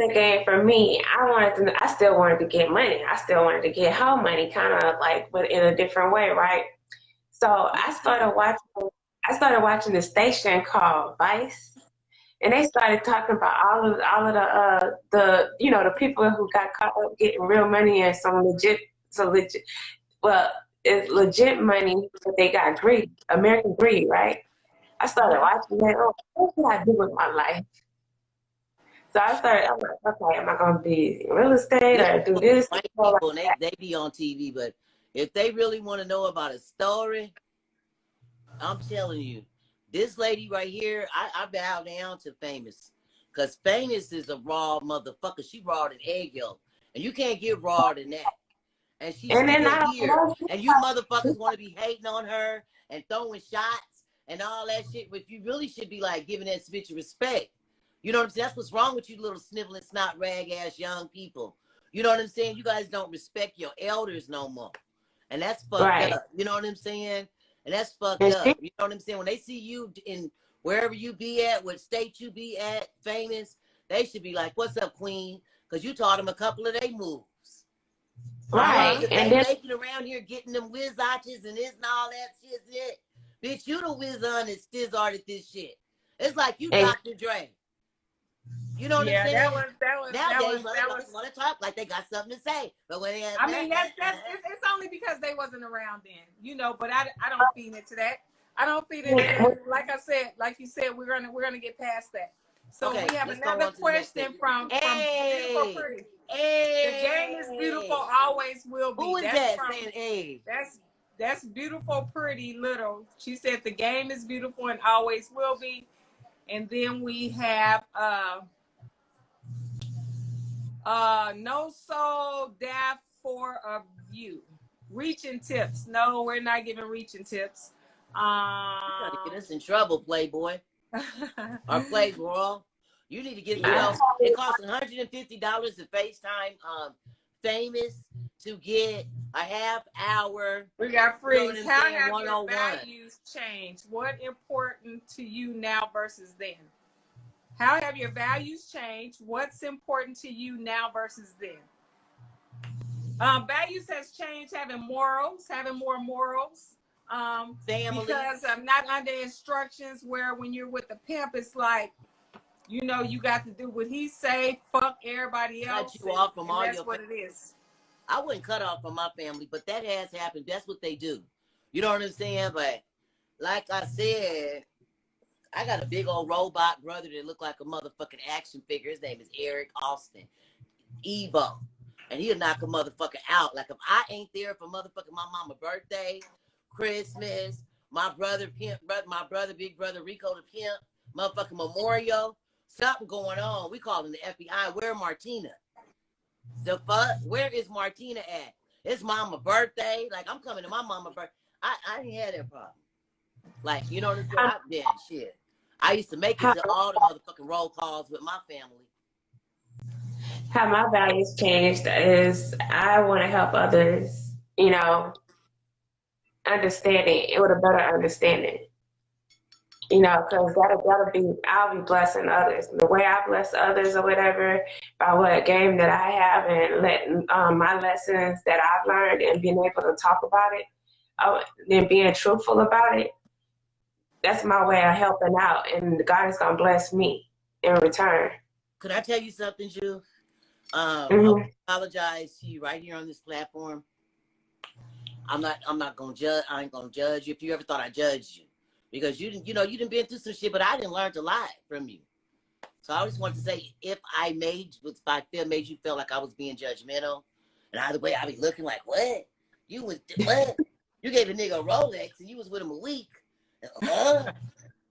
thinking for me, I still wanted to get money. I still wanted to get her money, kind of like, but in a different way, right? So I started watching the station called Vice, and they started talking about all of the the people who got caught up getting real money and some legit, well, it's legit money, but they got greed, American greed, right? I started watching that. Oh, what should I do with my life? So I'm like, okay, am I going to be in real estate or do this? White people, and they be on TV, but if they really want to know about a story, I'm telling you, this lady right here, I bow down to Famous. Because Famous is a raw motherfucker. She raw than egg yolk. And you can't get raw than that. And she's And then still I don't here. know. And you motherfuckers want to be hating on her and throwing shots and all that shit. But you really should be like giving that bitch respect. You know what I'm saying? That's what's wrong with you little sniveling, snot, rag-ass young people. You know what I'm saying? You guys don't respect your elders no more. And that's fucked up. You know what I'm saying? And that's fucked up. You know what I'm saying? When they see you in wherever you be at, what state you be at, Famous, they should be like, what's up, queen? Because you taught them a couple of their moves. Right. And they making around here getting them whiz arches and this and all that shit. Bitch, you the whiz on and stiz arted this shit. It's like you Dr. Dre. You know what I'm saying? That was want to talk like they got something to say. But when they I mean, it's only because they wasn't around then, you know. But I don't feed into that. I don't feed into that. Like I said, like you said, we're gonna get past that. So we have another question from Beautiful Pretty. The game is beautiful, always will be. Who is that saying hey? That's Beautiful Pretty Little. She said the game is beautiful and always will be. And then we have no soul daft for a view. Reaching tips. No, we're not giving reaching tips. You're trying to get us in trouble, Playboy. Or Playboy. You need to get, it costs $150 to FaceTime Famous to get a half hour. We got freeze. How have your values changed? What important to you now versus then? How have your values changed? What's important to you now versus then? Values has changed, having more morals. Family. Because I'm not under instructions where when you're with the pimp, it's like, you know, you got to do what he say, fuck everybody else. Cut you off from all that's your what it is. I wouldn't cut off from my family, but that has happened. That's what they do. You know what I'm saying? But like I said, I got a big old robot brother that look like a motherfucking action figure. His name is Eric Austin. Evo. And he'll knock a motherfucker out. Like if I ain't there for motherfucking my mama's birthday, Christmas, my brother Pimp, my brother, big brother Rico the Pimp, motherfucking Memorial, something going on. We call him the FBI. Where Martina? The fuck? Where is Martina at? It's mama's birthday. Like I'm coming to my mama's birthday. I didn't have that problem. Like, you know what I'm saying? Shit. I used to make it to all the motherfucking roll calls with my family. How my values changed is I want to help others, you know, understanding it with a better understanding. You know, because I'll be blessing others. The way I bless others or whatever, by what game that I have and letting my lessons that I've learned and being able to talk about it, and being truthful about it, that's my way of helping out. And God is going to bless me in return. Could I tell you something, Ju? I apologize to you right here on this platform. I'm not going to judge. I ain't going to judge you if you ever thought I judged you. Because you didn't been through some shit, but I didn't learn a lot from you. So I just wanted to say, if I made you feel like I was being judgmental, and either way I be looking like, what? You was what? You gave a nigga a Rolex and you was with him a week. Yeah.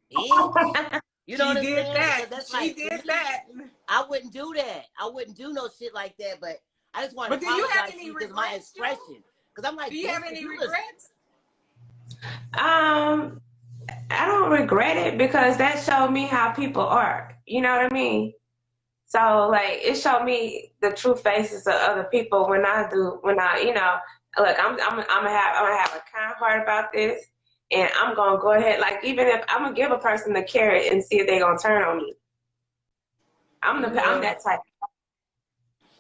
You know what I'm saying? She did that. I wouldn't do that. I wouldn't do no shit like that. But I just wanted to apologize to you because my expression. Because I'm like, do you have any regrets? I don't regret it because that showed me how people are. You know what I mean? So like it showed me the true faces of other people when I you know, look, I'm gonna have a kind heart about this, and I'm gonna go ahead, like even if I'm gonna give a person the carrot and see if they're gonna turn on me. I'm that type.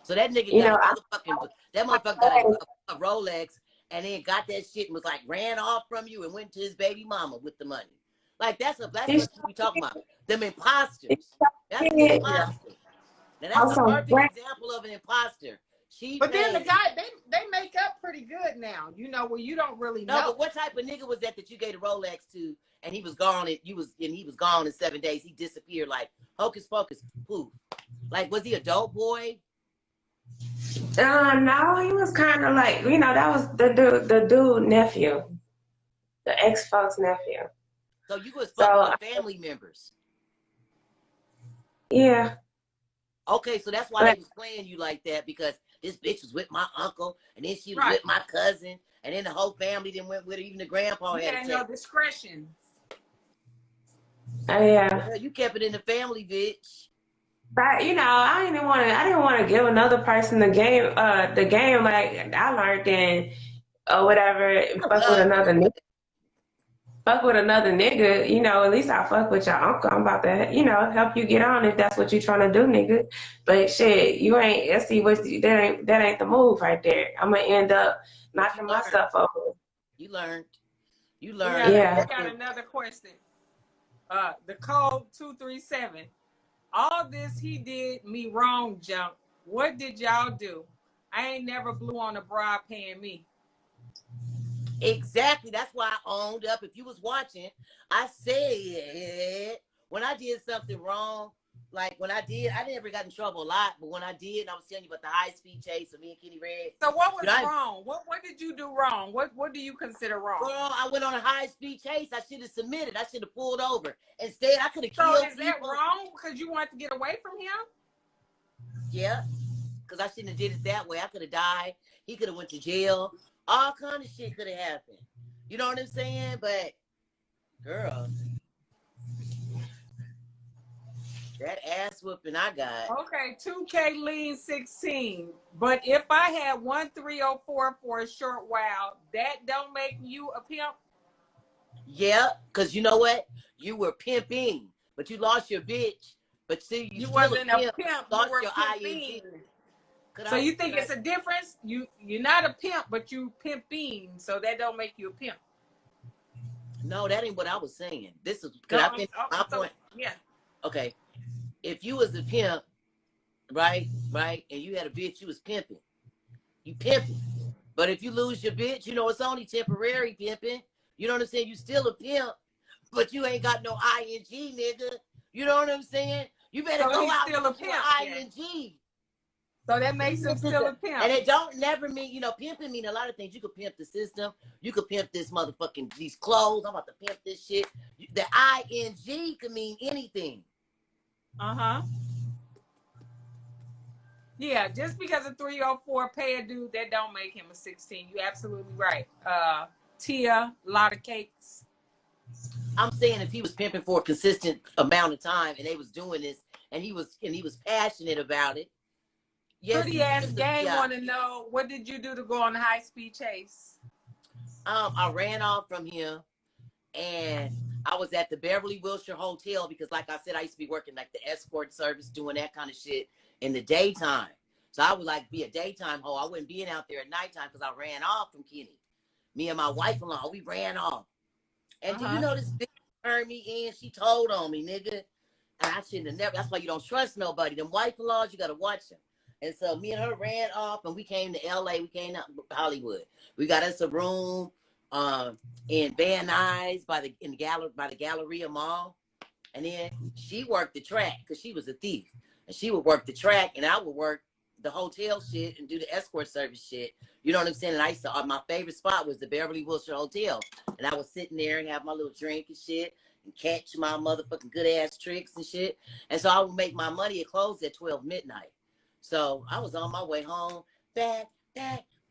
So that nigga You got know, that motherfucker got a Rolex and then got that shit and was like ran off from you and went to his baby mama with the money. Like that's what we talking about. Them imposters. That's an imposter. Now that's a perfect example of an imposter. But then the guy, they make up pretty good now, you know, where you don't really know. No, but what type of nigga was that you gave the Rolex to and he was gone and he was gone in 7 days. He disappeared like hocus pocus poof. Like was he a dope boy? No, he was kind of like, you know, that was the dude nephew, the ex-folks nephew. So you was fucking with family members. Yeah. Okay, so that's why they was playing you like that, because this bitch was with my uncle, and then she was with my cousin, and then the whole family then went with her, even the grandpa had no discretion. Yeah. You kept it in the family, bitch. But you know, I didn't want to give another person the game like I learned in or whatever. Fuck with another nigga, you know, at least I fuck with your uncle. I'm about to, you know, help you get on if that's what you're trying to do, nigga. But shit, you ain't, let's see, that ain't the move right there. I'm gonna end up knocking myself over. You learned. Yeah. I got another question. The code 237. All this he did me wrong, jump. What did y'all do? I ain't never blew on a bra paying me. Exactly. That's why I owned up. If you was watching, I said when I did something wrong, like when I never got in trouble a lot, but when I did, I was telling you about the high-speed chase of me and Kenny Red. So what was wrong? What did you do wrong? What do you consider wrong? Girl, I went on a high-speed chase. I should have submitted. I should have pulled over. Instead, I could have killed people. So is that wrong because you wanted to get away from him? Yeah, because I shouldn't have did it that way. I could have died. He could have went to jail. All kind of shit could have happened. You know what I'm saying? But, girl, that ass whooping I got. Okay, 2K lean 16. But if I had 1304 for a short while, that don't make you a pimp? Yeah, because you know what? You were pimping, but you lost your bitch. But see, you still wasn't a pimp. Lost you were your pimping. So you think it's a difference? You're not a pimp, but you pimping, so that don't make you a pimp. No, that ain't what I was saying. This is my point. Yeah. Okay. If you was a pimp, right, and you had a bitch, you was pimping. You pimping. But if you lose your bitch, you know, it's only temporary pimping. You know what I'm saying? You still a pimp, but you ain't got no ing, nigga. You know what I'm saying? You better go out still a pimp, ing. So that makes him still a pimp. And it don't never mean, you know, pimping mean a lot of things. You could pimp the system. You could pimp this motherfucking, these clothes. I'm about to pimp this shit. The ing could mean anything. Uh-huh. Yeah, just because a 304 pay a dude, that don't make him a 16. You're absolutely right. Tia, a lot of cakes. I'm saying if he was pimping for a consistent amount of time and they was doing this and he was passionate about it. Yes, pretty ass gang want to know, what did you do to go on the high speed chase? I ran off from him and I was at the Beverly Wilshire Hotel because, like I said, I used to be working like the escort service, doing that kind of shit in the daytime. So I would like be a daytime hoe. I wouldn't be out there at nighttime because I ran off from Kenny. Me and my wife-in-law, we ran off. And do you know this bitch turned me in? She told on me, nigga. And I shouldn't have never. That's why you don't trust nobody. Them wife-in-laws, you got to watch them. And so me and her ran off and we came to LA. We came to Hollywood. We got us a room in Van Nuys by the Galleria Mall. And then she worked the track because she was a thief. And she would work the track and I would work the hotel shit and do the escort service shit. You know what I'm saying? And I used to, my favorite spot was the Beverly Wilshire Hotel. And I was sitting there and have my little drink and shit and catch my motherfucking good ass tricks and shit. And so I would make my money. It closed at 12 midnight. So I was on my way home, back,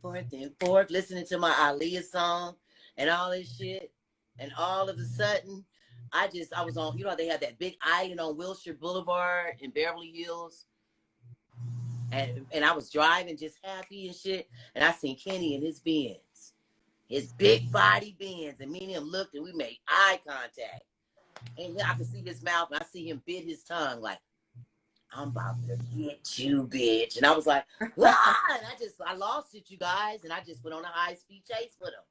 forth and forth, listening to my Aaliyah song and all this shit. And all of a sudden, I was on, you know, they had that big island on Wilshire Boulevard in Beverly Hills. And I was driving just happy and shit. And I seen Kenny in his Benz, his big body Benz. And me and him looked and we made eye contact. And I could see his mouth and I see him bit his tongue like, I'm about to get you, bitch. And I was like, ah! And I lost it, you guys. And I just went on a high-speed chase with him.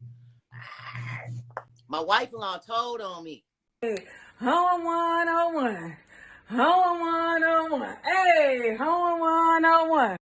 My wife-in-law told on me. Home 101. Home 101. Hey, home 101.